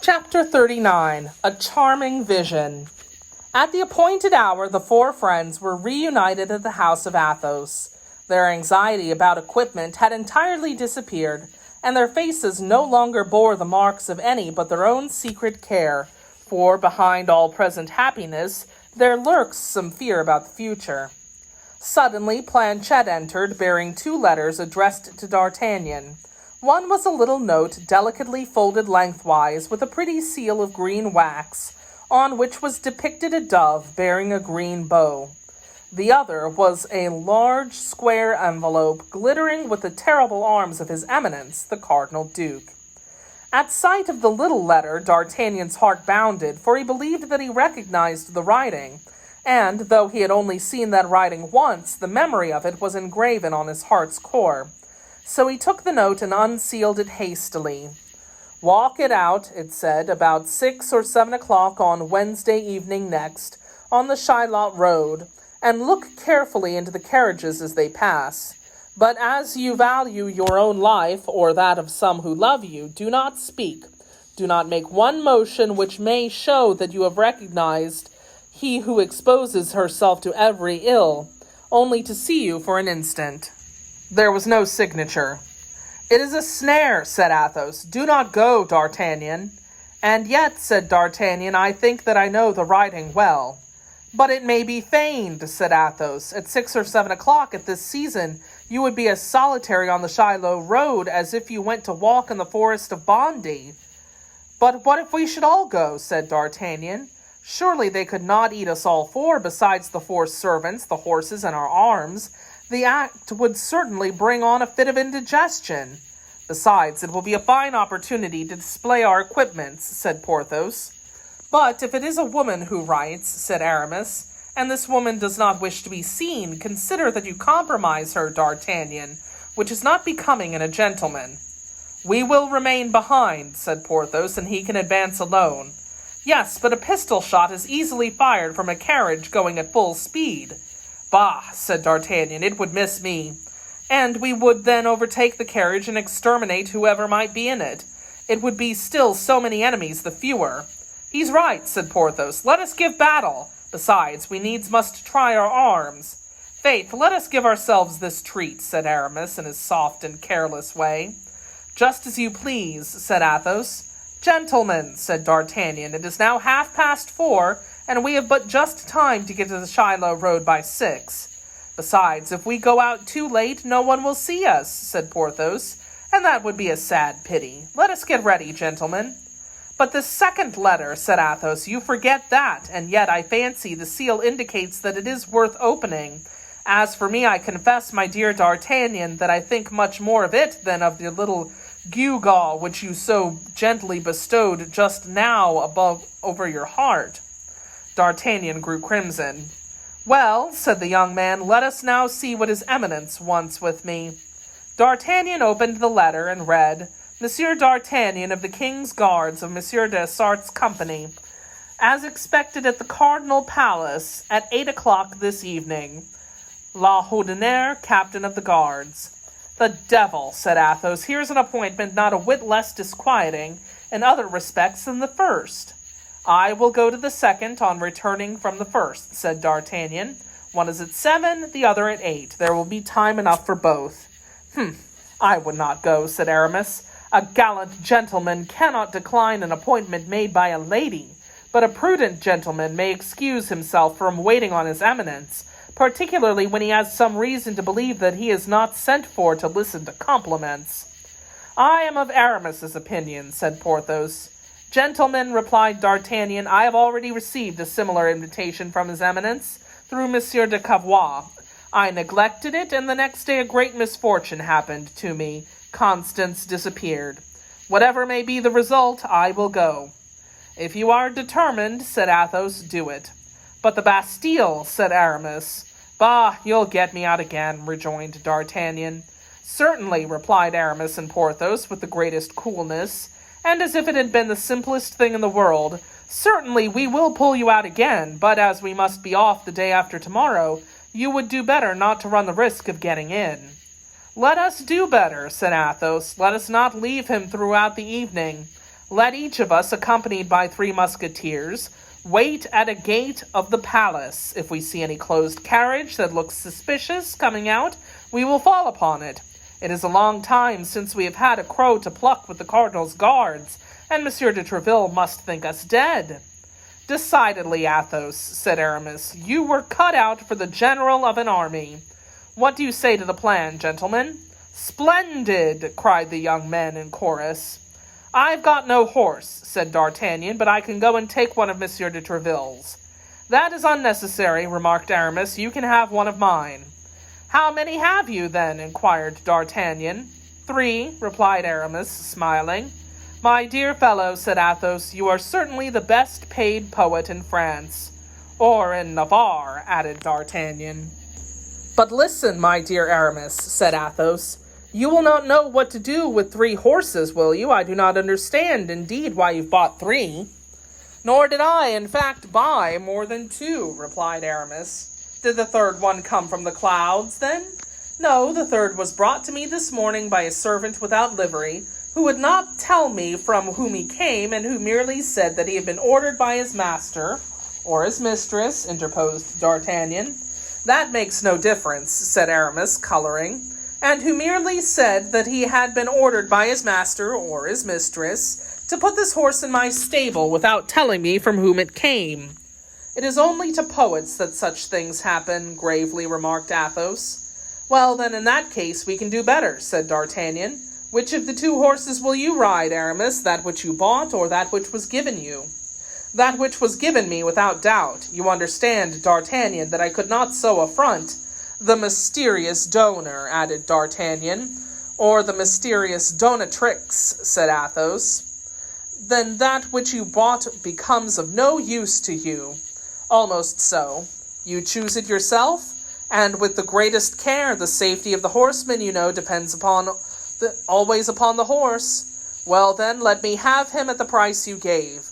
Chapter 39. A Charming Vision. At the appointed hour, the four friends were reunited at the house of Athos. Their anxiety about equipment had entirely disappeared, and their faces no longer bore the marks of any but their own secret care, for behind all present happiness there lurks some fear about the future. Suddenly, Planchet entered, bearing two letters addressed to D'Artagnan. One was a little note delicately folded lengthwise with a pretty seal of green wax, on which was depicted a dove bearing a green bow. The other was a large square envelope glittering with the terrible arms of his Eminence, the Cardinal Duke. At sight of the little letter, D'Artagnan's heart bounded, for he believed that he recognized the writing, and, though he had only seen that writing once, the memory of it was engraven on his heart's core. So he took the note and unsealed it hastily. "Walk it out," it said, "about 6 or 7 o'clock on Wednesday evening next, on the Chaillot road, and look carefully into the carriages as they pass. But as you value your own life, or that of some who love you, do not speak. Do not make one motion which may show that you have recognized he who exposes herself to every ill, only to see you for an instant." There was no signature. "It is a snare," said Athos. "Do not go, D'Artagnan." "And yet," said D'Artagnan, "I think that I know the writing well." "But it may be feigned," said Athos. "At 6 or 7 o'clock at this season, you would be as solitary on the Chaillot road as if you went to walk in the forest of Bondy." "But what if we should all go?" said D'Artagnan. "Surely they could not eat us all four, besides the 4 servants, the horses, and our arms. The act would certainly bring on a fit of indigestion. Besides, it will be a fine opportunity to display our equipments," said Porthos. "But if it is a woman who writes," said Aramis, "and this woman does not wish to be seen, consider that you compromise her, D'Artagnan, which is not becoming in a gentleman." "We will remain behind," said Porthos, "and he can advance alone." "Yes, but a pistol shot is easily fired from a carriage going at full speed." "Bah," said D'Artagnan, "it would miss me. And we would then overtake the carriage and exterminate whoever might be in it. It would be still so many enemies the fewer." "He's right," said Porthos. "Let us give battle. Besides, we needs must try our arms." "Faith, let us give ourselves this treat," said Aramis in his soft and careless way. "Just as you please," said Athos. "Gentlemen," said D'Artagnan, "it is now 4:30, and we have but just time to get to the Chaillot road by 6. Besides, if we go out too late, no one will see us," said Porthos, "and that would be a sad pity. Let us get ready, gentlemen." "But the second letter," said Athos, "you forget that, and yet I fancy the seal indicates that it is worth opening. As for me, I confess, my dear D'Artagnan, that I think much more of it than of the little gewgaw which you so gently bestowed just now over your heart." D'Artagnan grew crimson. "Well," said the young man, "let us now see what his Eminence wants with me." D'Artagnan opened the letter and read, "Monsieur D'Artagnan of the King's Guards of Monsieur de Sart's company, as expected at the Cardinal Palace at 8 o'clock this evening. La Houdinière, Captain of the Guards." "The devil," said Athos, "here's an appointment not a whit less disquieting in other respects than the first." "I will go to the second on returning from the first," said D'Artagnan. "One is at 7, the other at 8. There will be time enough for both." "I would not go," said Aramis. "A gallant gentleman cannot decline an appointment made by a lady, but a prudent gentleman may excuse himself from waiting on his Eminence, particularly when he has some reason to believe that he is not sent for to listen to compliments." "I am of Aramis's opinion," said Porthos. "Gentlemen," replied D'Artagnan, "I have already received a similar invitation from his Eminence through Monsieur de Cavois. I neglected it, and the next day a great misfortune happened to me. Constance disappeared. Whatever may be the result, I will go." "If you are determined," said Athos, "do it." "But the Bastille," said Aramis. "Bah, you'll get me out again," rejoined D'Artagnan. "Certainly," replied Aramis and Porthos with the greatest coolness, and as if it had been the simplest thing in the world. "Certainly we will pull you out again, but as we must be off the day after tomorrow, you would do better not to run the risk of getting in." "Let us do better," said Athos. "Let us not leave him throughout the evening. Let each of us, accompanied by 3 musketeers, wait at a gate of the palace. If we see any closed carriage that looks suspicious coming out, we will fall upon it. It is a long time since we have had a crow to pluck with the cardinal's guards, and Monsieur de Treville must think us dead." "Decidedly, Athos," said Aramis, "you were cut out for the general of an army. What do you say to the plan, gentlemen?" "Splendid!" cried the young men in chorus. "I've got no horse," said D'Artagnan, "but I can go and take one of Monsieur de Treville's." "That is unnecessary," remarked Aramis. "You can have one of mine." "How many have you, then?" inquired D'Artagnan. "3," replied Aramis, smiling. "My dear fellow," said Athos, "you are certainly the best paid poet in France." "Or in Navarre," added D'Artagnan. "But listen, my dear Aramis," said Athos. "You will not know what to do with 3 horses, will you? I do not understand, indeed, why you've bought 3. "Nor did I, in fact, buy more than 2, replied Aramis. "Did the 3rd one come from the clouds, then?" "No, the 3rd was brought to me this morning by a servant without livery, who would not tell me from whom he came, and who merely said that he had been ordered by his master." "Or his mistress," interposed D'Artagnan. "That makes no difference," said Aramis, coloring. "And who merely said that he had been ordered by his master, or his mistress, to put this horse in my stable without telling me from whom it came." "It is only to poets that such things happen," gravely remarked Athos. "Well, then, in that case we can do better," said D'Artagnan. "Which of the 2 horses will you ride, Aramis, that which you bought, or that which was given you?" "That which was given me, without doubt. You understand, D'Artagnan, that I could not so affront—" "The mysterious donor," added D'Artagnan. "Or the mysterious donatrix," said Athos. "Then that which you bought becomes of no use to you." "Almost so. You choose it yourself, and with the greatest care. The safety of the horseman, you know, depends always upon the horse. Well, then, let me have him at the price you gave."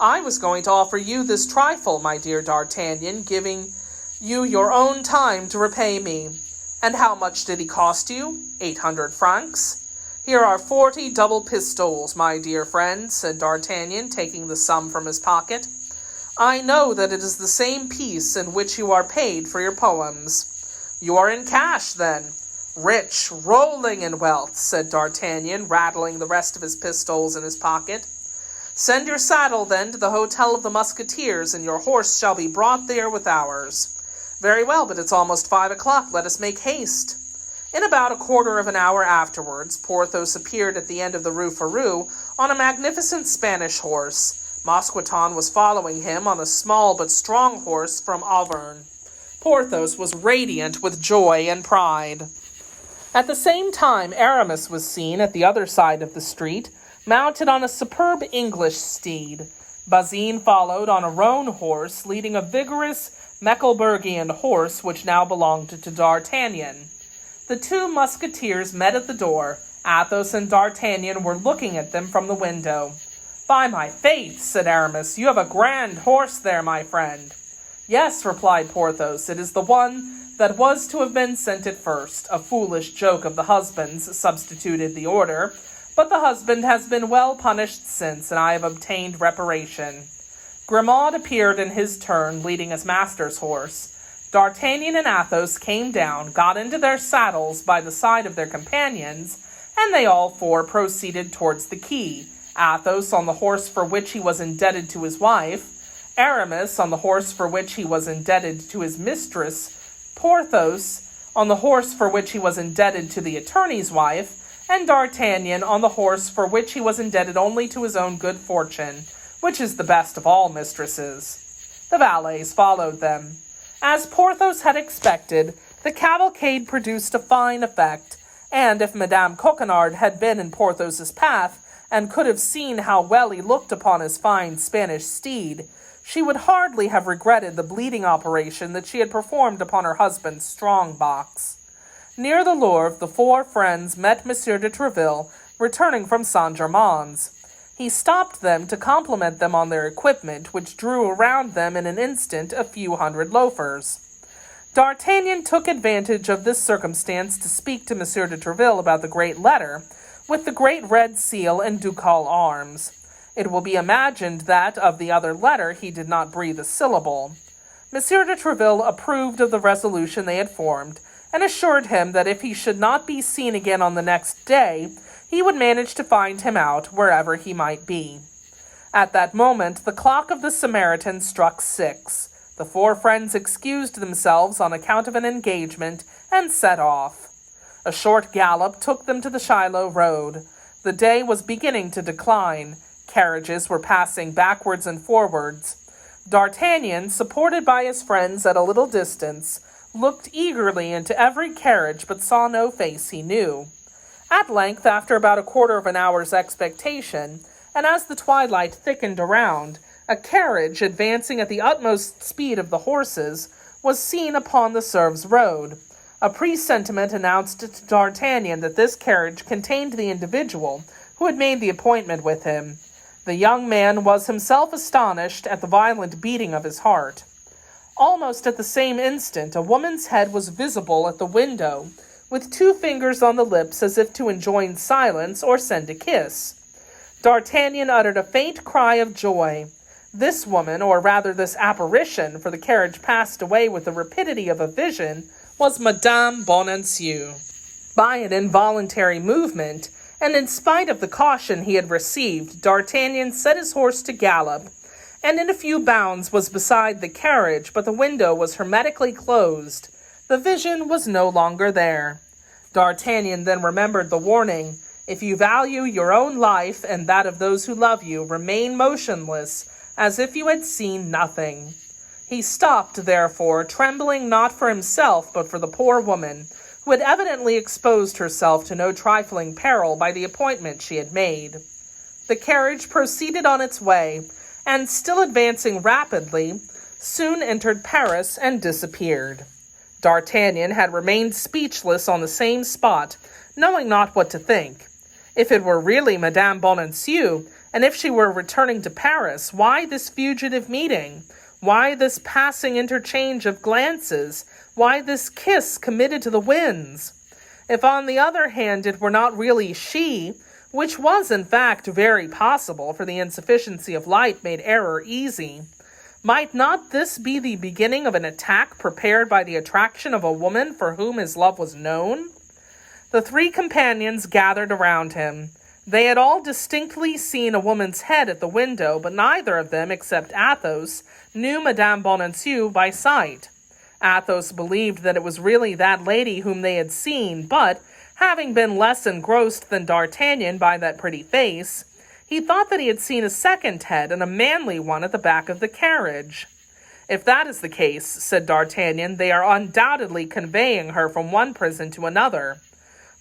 "I was going to offer you this trifle, my dear D'Artagnan, giving you your own time to repay me." "And how much did he cost you?" 800 francs. "Here are 40 double pistoles, my dear friend," said D'Artagnan, taking the sum from his pocket. "I know that it is the same piece in which you are paid for your poems." "You are in cash, then?" "Rich, rolling in wealth," said D'Artagnan, rattling the rest of his pistols in his pocket. "Send your saddle, then, to the Hotel of the Musketeers, and your horse shall be brought there with ours." "Very well, but it's almost 5 o'clock. Let us make haste." In about a quarter of an hour afterwards, Porthos appeared at the end of the Rue Férou on a magnificent Spanish horse. Mousqueton was following him on a small but strong horse from Auvergne. Porthos was radiant with joy and pride. At the same time, Aramis was seen at the other side of the street, mounted on a superb English steed. Bazin followed on a roan horse, leading a vigorous Mecklenburgian horse which now belonged to D'Artagnan. The 2 musketeers met at the door. Athos and D'Artagnan were looking at them from the window. "By my faith," said Aramis, "you have a grand horse there, my friend." "Yes," replied Porthos, "it is the one that was to have been sent at first. A foolish joke of the husband's substituted the order, but the husband has been well punished since, and I have obtained reparation." Grimaud appeared in his turn, leading his master's horse. D'Artagnan and Athos came down, got into their saddles by the side of their companions, and they all 4 proceeded towards the quay. Athos on the horse for which he was indebted to his wife, Aramis on the horse for which he was indebted to his mistress, Porthos on the horse for which he was indebted to the attorney's wife, and D'Artagnan on the horse for which he was indebted only to his own good fortune, which is the best of all mistresses. The valets followed them. As Porthos had expected, the cavalcade produced a fine effect, and if Madame Coquenard had been in Porthos's path, and could have seen how well he looked upon his fine Spanish steed, she would hardly have regretted the bleeding operation that she had performed upon her husband's strong box. Near the Louvre, the 4 friends met Monsieur de Treville, returning from Saint-Germain's. He stopped them to compliment them on their equipment, which drew around them in an instant a few hundred loafers. D'Artagnan took advantage of this circumstance to speak to Monsieur de Treville about the great letter, with the great red seal and ducal arms. It will be imagined that of the other letter he did not breathe a syllable. Monsieur de Treville approved of the resolution they had formed, and assured him that if he should not be seen again on the next day, he would manage to find him out wherever he might be. At that moment, the clock of the Samaritan struck 6. The 4 friends excused themselves on account of an engagement and set off. A short gallop took them to the Shiloh road. The day was beginning to decline. Carriages were passing backwards and forwards. D'Artagnan, supported by his friends at a little distance, looked eagerly into every carriage but saw no face he knew. At length, after about a quarter of an hour's expectation, and as the twilight thickened around, a carriage, advancing at the utmost speed of the horses, was seen upon the Sèvres road. A presentiment announced to D'Artagnan that this carriage contained the individual who had made the appointment with him. The young man was himself astonished at the violent beating of his heart. Almost at the same instant, a woman's head was visible at the window, with 2 fingers on the lips as if to enjoin silence or send a kiss. D'Artagnan uttered a faint cry of joy. This woman, or rather this apparition, for the carriage passed away with the rapidity of a vision, was Madame Bonancieux. By an involuntary movement, and in spite of the caution he had received, D'Artagnan set his horse to gallop, and in a few bounds was beside the carriage, but the window was hermetically closed. The vision was no longer there. D'Artagnan then remembered the warning, "If you value your own life and that of those who love you, remain motionless, as if you had seen nothing." He stopped, therefore, trembling not for himself, but for the poor woman, who had evidently exposed herself to no trifling peril by the appointment she had made. The carriage proceeded on its way, and still advancing rapidly, soon entered Paris and disappeared. D'Artagnan had remained speechless on the same spot, knowing not what to think. If it were really Madame Bonancieux, and if she were returning to Paris, why this fugitive meeting? Why this passing interchange of glances? Why this kiss committed to the winds? If, on the other hand, it were not really she, which was in fact very possible, for the insufficiency of light made error easy, might not this be the beginning of an attack prepared by the attraction of a woman for whom his love was known? The 3 companions gathered around him. They had all distinctly seen a woman's head at the window, but neither of them, except Athos, knew Madame Bonancieux by sight. Athos believed that it was really that lady whom they had seen, but, having been less engrossed than D'Artagnan by that pretty face, he thought that he had seen a second head, and a manly one, at the back of the carriage. "If that is the case," said D'Artagnan, "they are undoubtedly conveying her from one prison to another.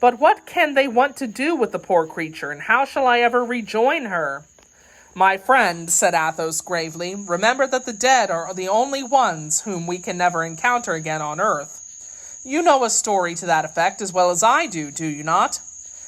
But what can they want to do with the poor creature, and how shall I ever rejoin her?" "My friend," said Athos gravely, "remember that the dead are the only ones whom we can never encounter again on earth. You know a story to that effect as well as I do you not?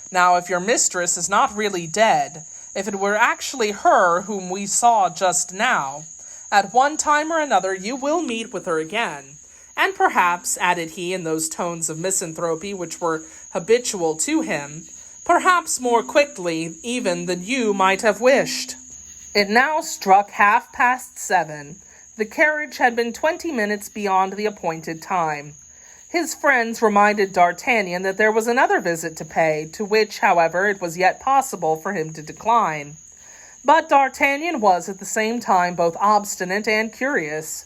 Now, if your mistress is not really dead, if it were actually her whom we saw just now, at one time or another you will meet with her again, and perhaps," added he in those tones of misanthropy which were habitual to him, "perhaps more quickly even than you might have wished." It now struck 7:30. The carriage had been 20 minutes beyond the appointed time. His friends reminded D'Artagnan that there was another visit to pay, to which, however, it was yet possible for him to decline. But D'Artagnan was at the same time both obstinate and curious.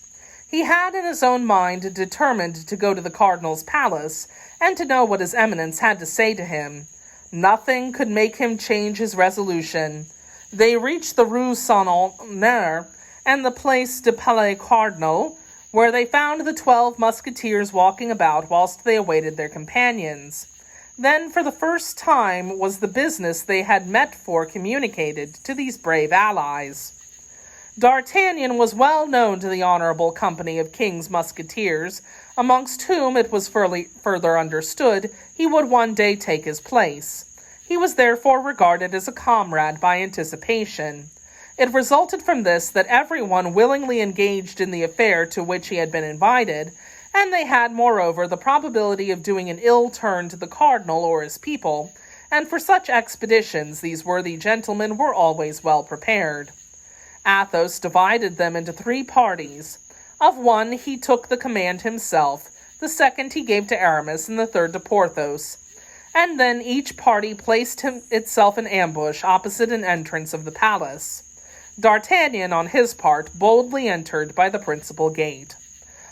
He had in his own mind determined to go to the cardinal's palace, and to know what his eminence had to say to him. Nothing could make him change his resolution. They reached the Rue Saint-Honore and the Place du Palais Cardinal, where they found the 12 Musketeers walking about whilst they awaited their companions. Then, for the first time, was the business they had met for communicated to these brave allies. D'Artagnan was well known to the honorable company of King's Musketeers, amongst whom it was further understood he would one day take his place. He was therefore regarded as a comrade by anticipation. It resulted from this that everyone willingly engaged in the affair to which he had been invited, and they had, moreover, the probability of doing an ill turn to the cardinal or his people, and for such expeditions these worthy gentlemen were always well prepared. Athos divided them into 3 parties. Of one he took the command himself, the second he gave to Aramis, and the third to Porthos. And then each party placed itself in ambush opposite an entrance of the palace. D'Artagnan, on his part, boldly entered by the principal gate.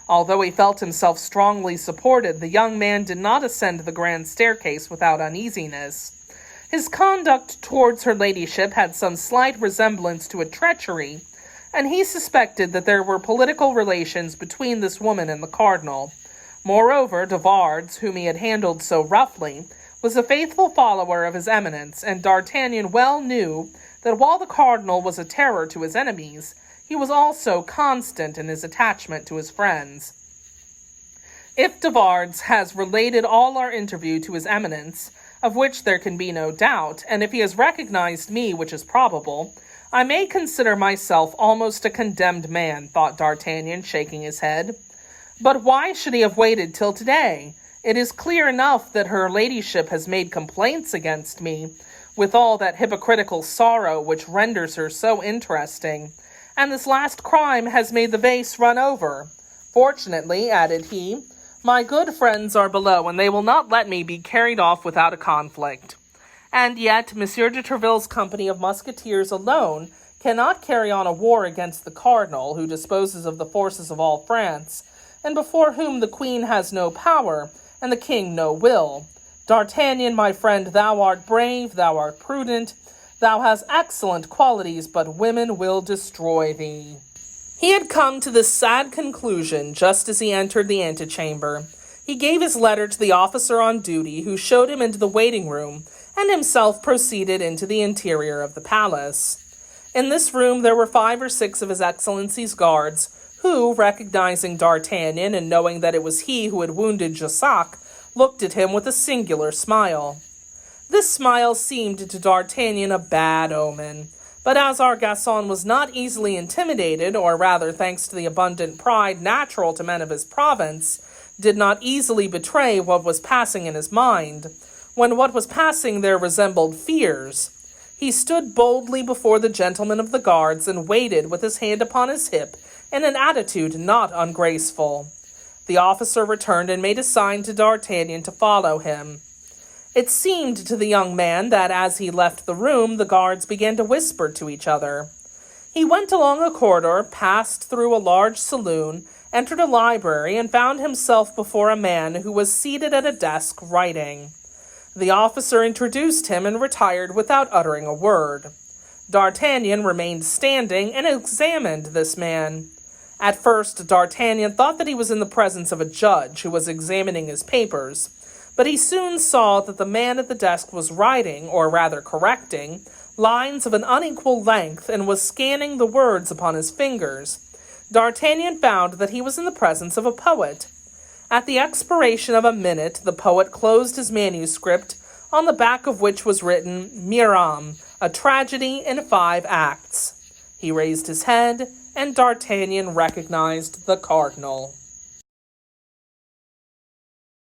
Although he felt himself strongly supported, the young man did not ascend the grand staircase without uneasiness. His conduct towards her ladyship had some slight resemblance to a treachery, and he suspected that there were political relations between this woman and the cardinal. Moreover, de Wardes, whom he had handled so roughly, was a faithful follower of his eminence, and D'Artagnan well knew that while the cardinal was a terror to his enemies, he was also constant in his attachment to his friends. If de Wardes has related all our interview to his eminence, of which there can be no doubt, and if he has recognized me, which is probable, I may consider myself almost a condemned man, thought D'Artagnan, shaking his head. But why should he have waited till today? It is clear enough that her ladyship has made complaints against me, with all that hypocritical sorrow which renders her so interesting, and this last crime has made the vase run over. Fortunately, added he, my good friends are below, and they will not let me be carried off without a conflict. And yet, Monsieur de Tréville's company of musketeers alone cannot carry on a war against the cardinal, who disposes of the forces of all France, and before whom the queen has no power, and the king no will. D'Artagnan, my friend, thou art brave, thou art prudent, thou hast excellent qualities, but women will destroy thee. He had come to this sad conclusion just as he entered the antechamber. He gave his letter to the officer on duty, who showed him into the waiting room, and himself proceeded into the interior of the palace. In this room there were 5 or 6 of his Excellency's guards, who, recognizing D'Artagnan and knowing that it was he who had wounded Jussac, looked at him with a singular smile. This smile seemed to D'Artagnan a bad omen, but as our Gascon was not easily intimidated, or rather, thanks to the abundant pride natural to men of his province, did not easily betray what was passing in his mind, when what was passing there resembled fears, he stood boldly before the gentlemen of the guards and waited with his hand upon his hip in an attitude not ungraceful. The officer returned and made a sign to D'Artagnan to follow him. It seemed to the young man that as he left the room, the guards began to whisper to each other. He went along a corridor, passed through a large saloon, entered a library, and found himself before a man who was seated at a desk writing. The officer introduced him and retired without uttering a word. D'Artagnan remained standing and examined this man. At first, D'Artagnan thought that he was in the presence of a judge who was examining his papers, but he soon saw that the man at the desk was writing, or rather correcting, lines of an unequal length and was scanning the words upon his fingers. D'Artagnan found that he was in the presence of a poet. At the expiration of a minute, the poet closed his manuscript, on the back of which was written, Miram, a tragedy in 5 acts. He raised his head, and D'Artagnan recognized the cardinal.